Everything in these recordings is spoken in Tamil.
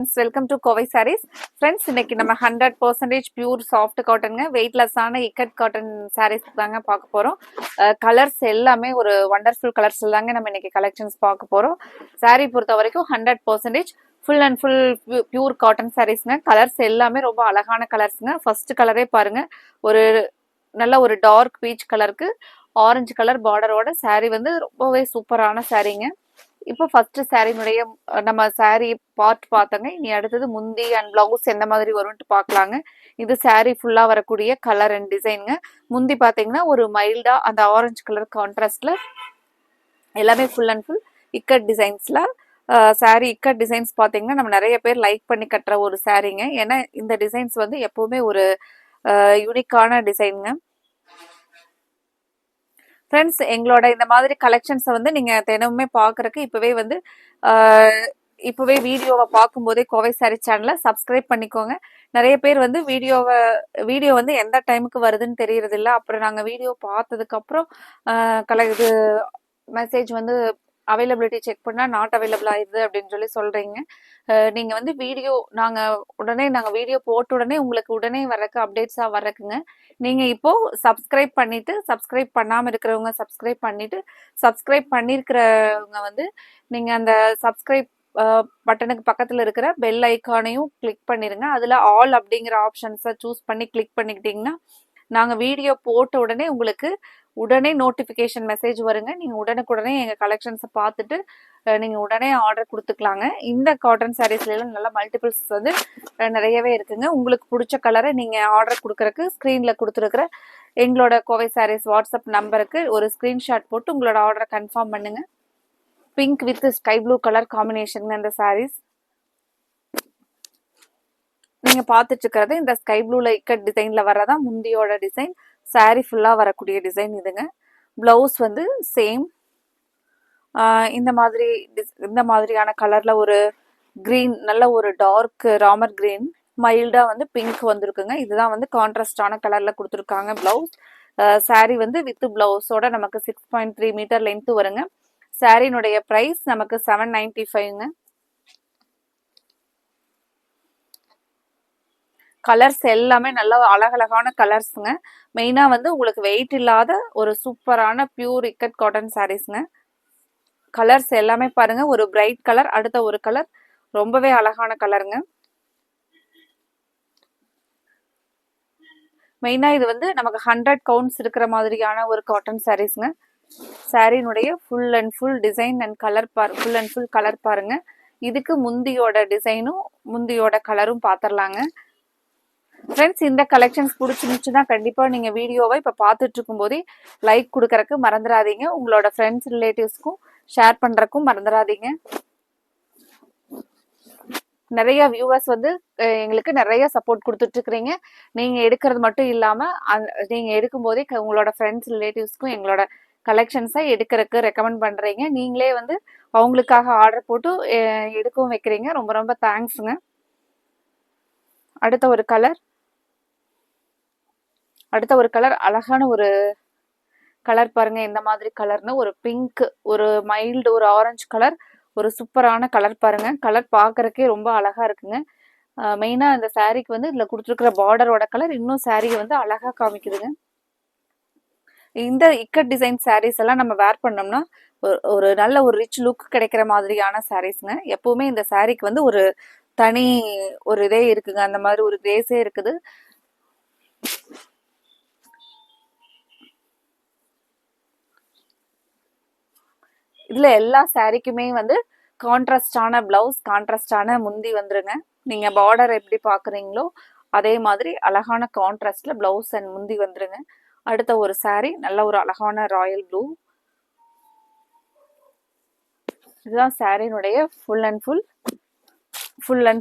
Welcome to Kovai sarees. Friends, இன்னைக்கு நம்ம 100% பியூர் சாஃப்ட் காட்டனுங்க, வெயிட்லெஸ்ஸான இக்கட் காட்டன் சாரீஸ் தாங்க பார்க்க போகிறோம். கலர்ஸ் எல்லாமே ஒரு வண்டர்ஃபுல் கலர்ஸ் தாங்க நம்ம இன்னைக்கு கலெக்ஷன்ஸ் பார்க்க போகிறோம். சாரீ பொறுத்த வரைக்கும் 100% full and full pure cotton சாரீஸ்ங்க. கலர்ஸ் எல்லாமே ரொம்ப அழகான கலர்ஸுங்க. ஃபர்ஸ்ட் கலரே பாருங்க, ஒரு நல்ல ஒரு டார்க் பீச் கலருக்கு ஆரஞ்சு கலர் பார்டரோட சாரீ வந்து ரொம்பவே சூப்பரான சாரீங்க. இப்போ ஃபர்ஸ்ட் சாரினுடைய நம்ம சாரி பார்ட் பார்த்தோங்க. இனி அடுத்தது முந்தி அண்ட் பிளவுஸ் எந்த மாதிரி வரும்னு பார்க்கலாங்க. இது சாரி ஃபுல்லா வரக்கூடிய கலர் அண்ட் டிசைனுங்க. முந்தி பார்த்தீங்கன்னா ஒரு மைல்டா அந்த ஆரஞ்சு கலர் கான்ட்ராஸ்ட்ல எல்லாமே ஃபுல் அண்ட் ஃபுல் இக்கட் டிசைன்ஸ்ல சாரி இக்கட் டிசைன்ஸ் பார்த்தீங்கன்னா நம்ம நிறைய பேர் லைக் பண்ணி கட்டுற ஒரு சாரீங்க. ஏன்னா இந்த டிசைன்ஸ் வந்து எப்பவுமே ஒரு யூனிக்கான டிசைனுங்க. ஃப்ரெண்ட்ஸ், எங்களோட இந்த மாதிரி கலெக்ஷன்ஸை வந்து நீங்கள் தினமுமே பார்க்குறக்கு இப்போவே வீடியோவை பார்க்கும்போதே கோவை சாரி சேனலை சப்ஸ்கிரைப் பண்ணிக்கோங்க. நிறைய பேர் வந்து வீடியோ வந்து எந்த டைமுக்கு வருதுன்னு தெரியறதில்ல. அப்புறம் நாங்கள் வீடியோ பார்த்ததுக்கப்புறம் இது மெசேஜ் வந்து அவைலபிலிட்டி செக் பண்ணால் நாட் அவைலபிள் ஆயிடுது அப்படின்னு சொல்லி சொல்கிறீங்க. நீங்கள் வந்து நாங்கள் வீடியோ போட்ட உடனே உங்களுக்கு உடனே வரக்கு அப்டேட்ஸாக வரக்குங்க. நீங்கள் இப்போது சப்ஸ்கிரைப் பண்ணாமல் இருக்கிறவங்க சப்ஸ்கிரைப் பண்ணியிருக்கிறவங்க வந்து நீங்கள் அந்த சப்ஸ்கிரைப் பட்டனுக்கு பக்கத்தில் இருக்கிற பெல் ஐக்கானையும் கிளிக் பண்ணிடுங்க. அதில் ஆல் அப்படிங்கிற ஆப்ஷன்ஸை சூஸ் பண்ணி கிளிக் பண்ணிக்கிட்டிங்கன்னா நாங்கள் வீடியோ போட்ட உடனே உங்களுக்கு உடனே நோட்டிஃபிகேஷன் மெசேஜ் வருங்க. நீங்கள் உடனுக்குடனே எங்கள் கலெக்ஷன்ஸை பார்த்துட்டு நீங்கள் உடனே ஆர்டர் கொடுத்துக்கலாங்க. இந்த காட்டன் சாரீஸ்லாம் நல்லா மல்டிபிள்ஸ் வந்து நிறையவே இருக்குங்க. உங்களுக்கு பிடிச்ச கலரை நீங்கள் ஆர்டர் கொடுக்குறக்கு ஸ்க்ரீனில் கொடுத்துருக்குற எங்களோட கோவை சாரீஸ் வாட்ஸ்அப் நம்பருக்கு ஒரு ஸ்க்ரீன்ஷாட் போட்டு உங்களோட ஆர்டரை கன்ஃபார்ம் பண்ணுங்க. Pink with sky blue colour combination இந்த சாரீஸ் நீங்க பார்த்துட்டு இருக்கிறது இந்த ஸ்கை ப்ளூல இக்கட் டிசைன்ல வரதா முந்தியோட டிசைன். சாரீ ஃபுல்லா வரக்கூடிய டிசைன் இதுங்க. பிளவுஸ் வந்து சேம் இந்த மாதிரியான கலர்ல ஒரு கிரீன், நல்ல ஒரு டார்க் ராமர் கிரீன், மைல்டா வந்து பிங்க் வந்திருக்குங்க. இதுதான் வந்து கான்ட்ராஸ்டான கலர்ல கொடுத்துருக்காங்க பிளவுஸ். சாரீ வந்து வித் பிளவுஸோட நமக்கு 6.3 மீட்டர் லென்த் வருங்க. சாரீனுடைய பிரைஸ் நமக்கு 795ங்க. கலர்ஸ் எல்லாமே நல்லா அழகழகான கலர்ஸுங்க. மெயினாக வந்து உங்களுக்கு வெயிட் இல்லாத ஒரு சூப்பரான பியூர் இக்கட் காட்டன் சாரீஸ்ங்க. கலர்ஸ் எல்லாமே பாருங்க, ஒரு பிரைட் கலர், அடுத்த ஒரு கலர் ரொம்பவே அழகான கலருங்க. மெயினாக இது வந்து நமக்கு 100 கவுண்ட்ஸ் இருக்கிற மாதிரியான ஒரு காட்டன் சாரீஸ்ங்க. சாரீனுடைய full and full design and colour பாருங்க. இதுக்கு முந்தியோட டிசைனும் முந்தியோட கலரும் பார்த்துடலாங்க. ஃப்ரெண்ட்ஸ், இந்த கலெக்ஷன்ஸ் பிடிச்சிருந்துச்சுன்னா கண்டிப்பாக நீங்கள் வீடியோவை இப்போ பார்த்துட்டு இருக்கும்போதே லைக் கொடுக்கறக்கு மறந்துடாதீங்க. உங்களோட ஃப்ரெண்ட்ஸ் ரிலேட்டிவ்ஸ்க்கும் ஷேர் பண்ணுறக்கும் மறந்துடாதீங்க. நிறைய வியூவர்ஸ் வந்து எங்களுக்கு நிறைய சப்போர்ட் கொடுத்துட்ருக்குறீங்க. நீங்கள் எடுக்கிறது மட்டும் இல்லாமல் நீங்கள் எடுக்கும்போதே உங்களோட ஃப்ரெண்ட்ஸ் ரிலேட்டிவ்ஸ்க்கும் எங்களோட கலெக்ஷன்ஸை எடுக்கிறதுக்கு ரெக்கமெண்ட் பண்ணுறீங்க. நீங்களே வந்து அவங்களுக்காக ஆர்டர் போட்டு எடுக்கவும் வைக்கிறீங்க. ரொம்ப ரொம்ப தேங்க்ஸுங்க. அடுத்த ஒரு கலர் அழகான ஒரு கலர் பாருங்க. இந்த மாதிரி கலர்னு ஒரு பிங்க், ஒரு மைல்டு, ஒரு ஆரஞ்சு கலர், ஒரு சூப்பரான கலர் பாருங்க. கலர் பார்க்கறக்கே ரொம்ப அழகா இருக்குங்க. மெயினாக இந்த சாரீக்கு வந்து இதில் கொடுத்துருக்குற பார்டரோட கலர் இன்னும் சாரியை வந்து அழகாக காமிக்குதுங்க. இந்த இக்கட் டிசைன் சாரீஸ் எல்லாம் நம்ம வேர் பண்ணோம்னா ஒரு நல்ல ஒரு ரிச் லுக் கிடைக்கிற மாதிரியான சாரீஸ்ங்க. எப்பவுமே இந்த சாரீக்கு வந்து ஒரு தனி ஒரு இதே இருக்குங்க, அந்த மாதிரி ஒரு கிரேஸே இருக்குது. இதுல எல்லா சாரீக்குமே வந்து கான்ட்ராஸ்டான பிளவுஸ், கான்ட்ராஸ்டான முந்தி வந்துருங்க. நீங்க பார்டர் எப்படி பாக்குறீங்களோ அதே மாதிரி அழகான கான்ட்ராஸ்ட்ல பிளவுஸ் அண்ட் முந்தி வந்துருங்க. அடுத்த ஒரு சாரீ நல்ல ஒரு அழகான ராயல் ப்ளூ. இதுதான் சாரீனுடைய ஃபுல் அண்ட்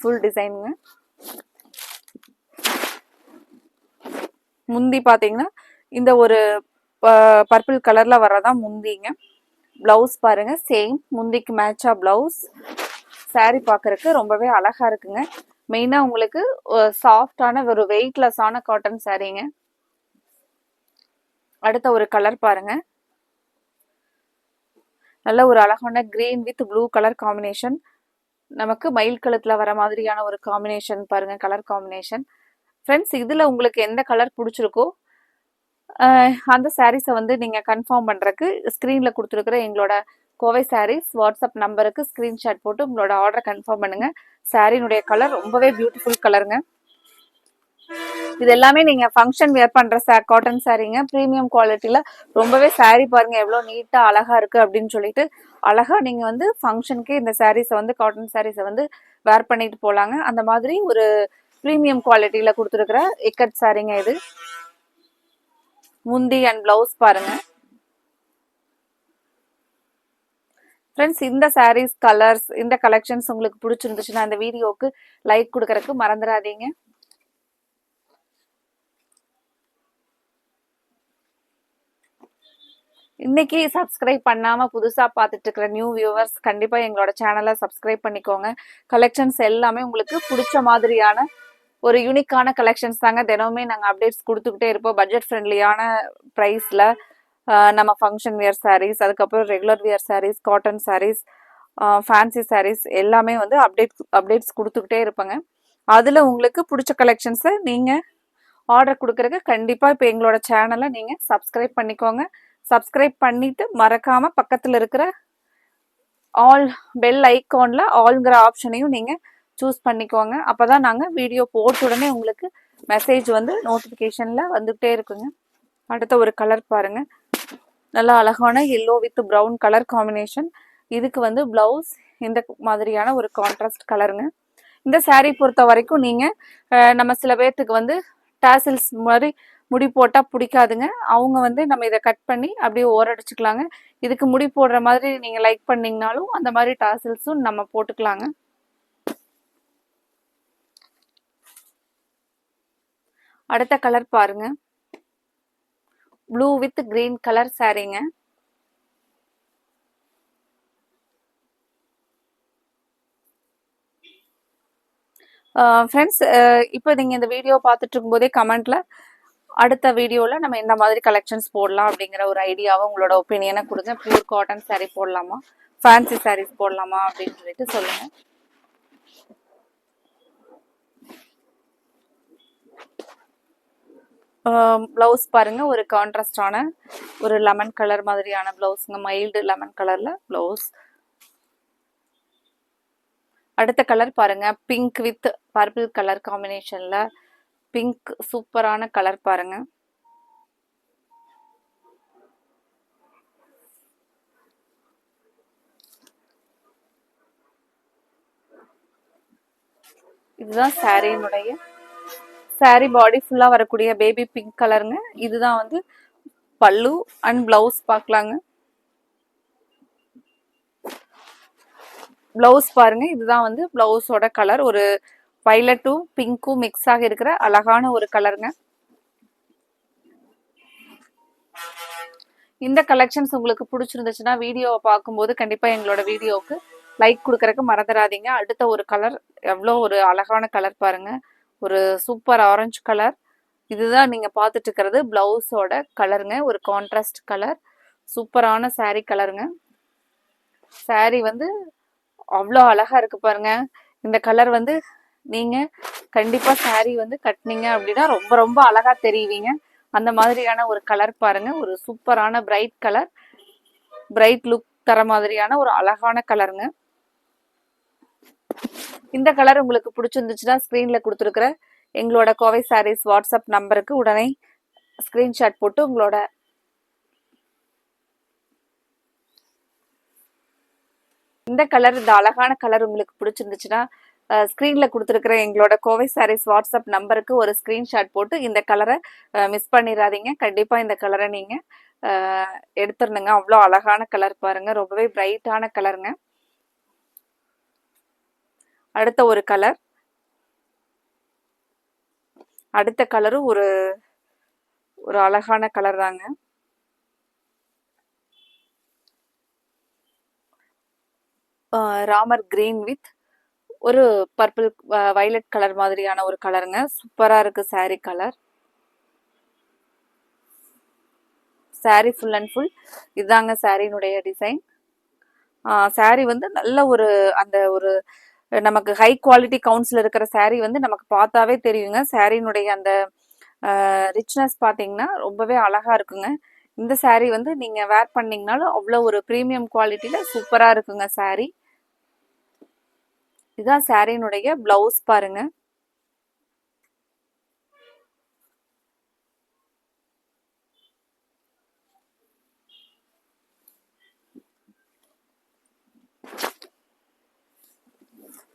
ஃபுல் டிசைனுங்க. முந்தி பாத்தீங்கன்னா இந்த ஒரு பர்பிள் கலர்ல வரதான் முந்திங்க. பிளவுஸ் பாருங்க, சேம் முந்திக்கு மேட்சா பிளவுஸ். சாரீ பார்க்கறதுக்கு ரொம்பவே அழகா இருக்குங்க. மெயினா உங்களுக்கு சாஃப்டான ஒரு வெயிட்லெஸ்ஸான காட்டன் சாரீங்க. அடுத்த ஒரு கலர் பாருங்க, நல்ல ஒரு அழகான green with blue colour combination. நமக்கு மயில் கழுத்துல வர மாதிரியான ஒரு காம்பினேஷன் பாருங்க, கலர் காம்பினேஷன். ஃப்ரெண்ட்ஸ், இதுல உங்களுக்கு எந்த கலர் பிடிச்சிருக்கோ அந்த சாரீஸை வந்து நீங்க கன்ஃபார்ம் பண்றதுக்கு ஸ்க்ரீன்ல கொடுத்துருக்குற எங்களோட கோவை சாரீஸ் வாட்ஸ்அப் நம்பருக்கு ஸ்கிரீன்ஷாட் போட்டு உங்களோட ஆர்டரை கன்ஃபார்ம் பண்ணுங்க. சாரீனுடைய கலர் ரொம்பவே பியூட்டிஃபுல் கலருங்க. இது எல்லாமே நீங்க ஃபங்க்ஷன் வேர் பண்ற காட்டன் சாரீங்க, ப்ரீமியம் குவாலிட்டியில. ரொம்பவே சாரீ பாருங்க எவ்வளவு நீட்டா அழகா இருக்கு அப்படின்னு சொல்லிட்டு அழகா நீங்க வந்து ஃபங்க்ஷனுக்கு இந்த சாரீஸை வந்து காட்டன் சாரீஸை வந்து வேர் பண்ணிட்டு போலாங்க. அந்த மாதிரி ஒரு ப்ரீமியம் குவாலிட்டியில கொடுத்துருக்குற இக்கட் சாரீங்க இது. முந்தி அண்ட் பிளவுஸ் பாருங்க. ஃப்ரெண்ட்ஸ், இந்த சாரீஸ் கலர்ஸ் இந்த கலெக்ஷன்ஸ் உங்களுக்கு பிடிச்சிருந்துச்சுன்னா இந்த வீடியோவுக்கு லைக் கொடுக்கறதுக்கு மறந்துடாதீங்க. இன்னைக்கு சப்ஸ்கிரைப் பண்ணாம புதுசா பார்த்துட்டு இருக்கிற நியூ வியூவர்ஸ் கண்டிப்பா எங்களோட சேனலை சப்ஸ்கிரைப் பண்ணிக்கோங்க. கலெக்ஷன்ஸ் எல்லாமே உங்களுக்கு பிடிச்ச மாதிரியான ஒரு யூனிக்கான கலெக்ஷன்ஸ் தாங்க தினமுமே நாங்கள் அப்டேட்ஸ் கொடுத்துக்கிட்டே இருப்போம். பட்ஜெட் ஃப்ரெண்ட்லியான ப்ரைஸில் நம்ம ஃபங்க்ஷன் வியர் சாரீஸ், அதுக்கப்புறம் regular wear saris, cotton saris, fancy saris எல்லாமே வந்து அப்டேட்ஸ் கொடுத்துக்கிட்டே இருப்பேங்க. அதில் உங்களுக்கு பிடிச்ச கலெக்ஷன்ஸை நீங்கள் ஆர்டர் கொடுக்குறதுக்கு கண்டிப்பாக இப்போ எங்களோட சேனலை நீங்கள் சப்ஸ்கிரைப் பண்ணிக்கோங்க. சப்ஸ்கிரைப் பண்ணிட்டு மறக்காம பக்கத்தில் இருக்கிற ஆல் பெல் ஐக்கான்ல ஆல்ங்கிற ஆப்ஷனையும் நீங்கள் சூஸ் பண்ணிக்கோங்க. அப்போதான் நாங்கள் வீடியோ போட்ட உடனே உங்களுக்கு மெசேஜ் வந்து நோட்டிஃபிகேஷனில் வந்துகிட்டே இருக்குங்க. அடுத்த ஒரு கலர் பாருங்க, நல்லா அழகான yellow with brown colour combination. இதுக்கு வந்து பிளவுஸ் இந்த மாதிரியான ஒரு கான்ட்ராஸ்ட் கலருங்க. இந்த சாரீ பொறுத்த வரைக்கும் நீங்கள் நம்ம சில பேர்த்துக்கு வந்து டாசில்ஸ் மாதிரி முடி போட்டால் பிடிக்காதுங்க. அவங்க வந்து நம்ம இதை கட் பண்ணி அப்படியே ஓரடிச்சுக்கலாங்க. இதுக்கு முடி போடுற மாதிரி நீங்கள் லைக் பண்ணிங்கனாலும் அந்த மாதிரி டாசில்ஸும் நம்ம போட்டுக்கலாங்க. அடுத்த கலர் பாருங்க, ப்ளூ வித் கிரீன் கலர் சாரீங்க. ஃப்ரெண்ட்ஸ், இப்போ நீங்கள் இந்த வீடியோ பார்த்துட்டு இருக்கும்போதே கமெண்ட்ல அடுத்த வீடியோவில் நம்ம இந்த மாதிரி கலெக்ஷன்ஸ் போடலாம் அப்படிங்கிற ஒரு ஐடியாவை உங்களோட ஒப்பீனியனை கொடுங்க. பியூர் காட்டன் சாரீ போடலாமா, ஃபேன்சி சாரீஸ் போடலாமா அப்படின்னு சொல்லிட்டு சொல்லுங்கள். ப்ளவுஸ் பாருங்க, ஒரு கான்ட்ராஸ்டான ஒரு லெமன் கலர் மாதிரியான ப்ளவுஸுங்க, மைல்டு லெமன் கலர்ல ப்ளவுஸ். அடுத்த கலர் பாருங்க, பிங்க் வித் பர்பிள் கலர் காம்பினேஷன்ல பிங்க் சூப்பரான கலர் பாருங்க. இதுதான் சாரியினுடைய சாரி பாடி ஃபுல்லா வரக்கூடிய பேபி பிங்க் கலருங்க. இதுதான் வந்து பல்லு அண்ட் பிளவுஸ் பார்க்கலாங்க. பிளவுஸ் பாருங்க, இதுதான் வந்து பிளவுஸோட கலர். ஒரு வைலட்டும் பிங்க்கும் மிக்ஸ் ஆகி இருக்கிற அழகான ஒரு கலருங்க. இந்த கலெக்ஷன்ஸ் உங்களுக்கு பிடிச்சிருந்துச்சுன்னா வீடியோவை பார்க்கும்போது கண்டிப்பா எங்களோட வீடியோவுக்கு லைக் கொடுக்கறதுக்கு மறந்துடாதீங்க. அடுத்த ஒரு கலர் எவ்வளோ ஒரு அழகான கலர் பாருங்க, ஒரு சூப்பர் ஆரஞ்சு கலர். இதுதான் நீங்க பார்த்துட்டு இருக்கிறது பிளவுஸோட கலருங்க, ஒரு கான்ட்ராஸ்ட் கலர். சூப்பரான சாரீ கலருங்க. சாரீ வந்து அவ்வளோ அழகா இருக்கு பாருங்க. இந்த கலர் வந்து நீங்க கண்டிப்பா சாரீ வந்து கட்டினீங்க அப்படின்னா ரொம்ப ரொம்ப அழகா தெரியுவீங்க. அந்த மாதிரியான ஒரு கலர் பாருங்க, ஒரு சூப்பரான பிரைட் கலர், பிரைட் லுக் தர மாதிரியான ஒரு அழகான கலருங்க. இந்த கலர் உங்களுக்கு பிடிச்சிருந்துச்சுன்னா ஸ்கிரீன்ல கொடுத்துருக்குற எங்களோட கோவை சாரீஸ் வாட்ஸ்அப் நம்பருக்கு உடனே ஸ்கிரீன்ஷாட் போட்டு உங்களோட இந்த கலர், இந்த அழகான கலர் உங்களுக்கு பிடிச்சிருந்துச்சுன்னா ஸ்கிரீன்ல கொடுத்துருக்குற எங்களோட கோவை சாரீஸ் வாட்ஸ்அப் நம்பருக்கு ஒரு ஸ்கிரீன்ஷாட் போட்டு இந்த கலரை மிஸ் பண்ணிடாதீங்க. கண்டிப்பா இந்த கலரை நீங்க எடுத்துருந்துங்க. அவ்வளோ அழகான கலர் பாருங்க, ரொம்பவே பிரைட்டான கலருங்க. அடுத்த ஒரு கலர், அடுத்த கலரும் ஒரு ஒரு அழகான கலர் தாங்க. ராமர் கிரீன் வித் ஒரு பர்பிள் வைலட் கலர் மாதிரியான ஒரு கலருங்க. சூப்பரா இருக்கு sorry colour. Sorry full and full இதுதாங்க சாரினுடைய டிசைன். சாரி வந்து நல்ல ஒரு அந்த ஒரு நமக்கு ஹை குவாலிட்டி கவுண்ட்ஸ்ல இருக்கிற saree வந்து நமக்கு பார்த்தாவே தெரியுங்க. சாரியினுடைய அந்த ரிச்னஸ் பார்த்தீங்கன்னா ரொம்பவே அழகா இருக்குங்க. இந்த saree வந்து நீங்க வேர் பண்ணீங்கனாலும் அவ்வளோ ஒரு ப்ரீமியம் குவாலிட்டியில சூப்பரா இருக்குங்க saree. இதுதான் சாரியினுடைய பிளவுஸ் பாருங்க.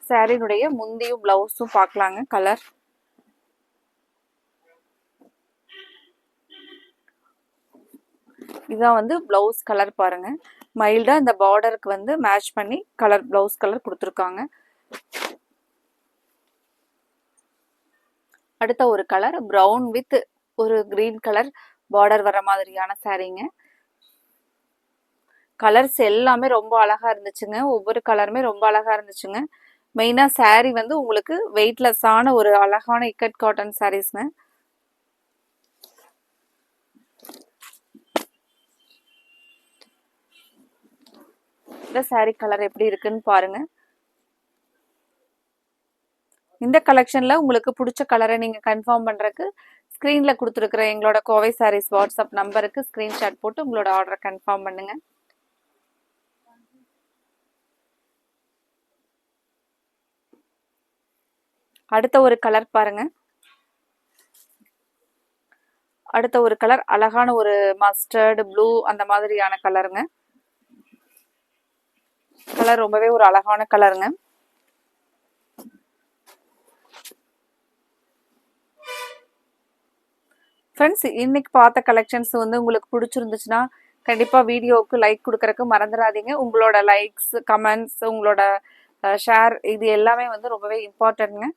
சாரியினுடைய முந்தியும் பிளவுஸும் பார்க்கலாங்க. கலர் இதான் வந்து பிளவுஸ் கலர் பாருங்க. மைல்டா இந்த பார்டருக்கு வந்து மேட்ச் பண்ணி கலர் பிளவுஸ் கலர் கொடுத்துருக்காங்க. அடுத்த ஒரு கலர் பிரவுன் வித் ஒரு கிரீன் கலர் பார்டர் வர மாதிரியான சாரீங்க. கலர்ஸ் எல்லாமே ரொம்ப அழகா இருந்துச்சுங்க. ஒவ்வொரு கலருமே ரொம்ப அழகா இருந்துச்சுங்க. மெயினா saree வந்து உங்களுக்கு வெயிட்லெஸ்ஸான ஒரு அழகான இக்கட் காட்டன் சாரீஸ்ங்க. இந்த saree கலர் எப்படி இருக்குன்னு பாருங்க. இந்த கலெக்ஷன்ல உங்களுக்கு பிடிச்ச கலரை நீங்க கன்ஃபார்ம் பண்றதுக்கு ஸ்கிரீன்ல கொடுத்துருக்கிற எங்களோட கோவை சாரீஸ் வாட்ஸ்அப் நம்பருக்கு ஸ்கிரீன்ஷாட் போட்டு உங்களோட ஆர்டரை கன்ஃபார்ம் பண்ணுங்க. அடுத்த ஒரு கலர் பாருங்க. அடுத்த ஒரு கலர் அழகான ஒரு மஸ்டர்டு ப்ளூ அந்த மாதிரியான கலருங்க. கலர் ரொம்பவே ஒரு அழகான கலருங்க. ஃப்ரெண்ட்ஸ், இன்னைக்கு பார்த்த கலெக்ஷன்ஸ் வந்து உங்களுக்கு பிடிச்சிருந்துச்சுன்னா கண்டிப்பாக வீடியோவுக்கு லைக் கொடுக்கறதுக்கு மறந்துடாதீங்க. உங்களோட லைக்ஸ், கமெண்ட்ஸ், உங்களோட ஷேர் இது எல்லாமே வந்து ரொம்பவே இம்பார்ட்டன்ட்ங்க.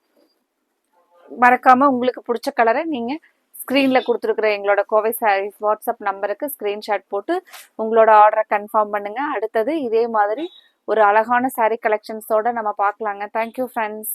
மறக்காம உங்களுக்கு பிடிச்ச கலரை நீங்கள் ஸ்க்ரீனில் கொடுத்துருக்குற எங்களோட கோவை சாரீஸ் வாட்ஸ்அப் நம்பருக்கு ஸ்க்ரீன்ஷாட் போட்டு உங்களோட ஆர்டரை கன்ஃபார்ம் பண்ணுங்கள். அடுத்தது இதே மாதிரி ஒரு அழகான சாரீ கலெக்ஷன்ஸோடு நம்ம பார்க்கலாங்க. Thank you friends.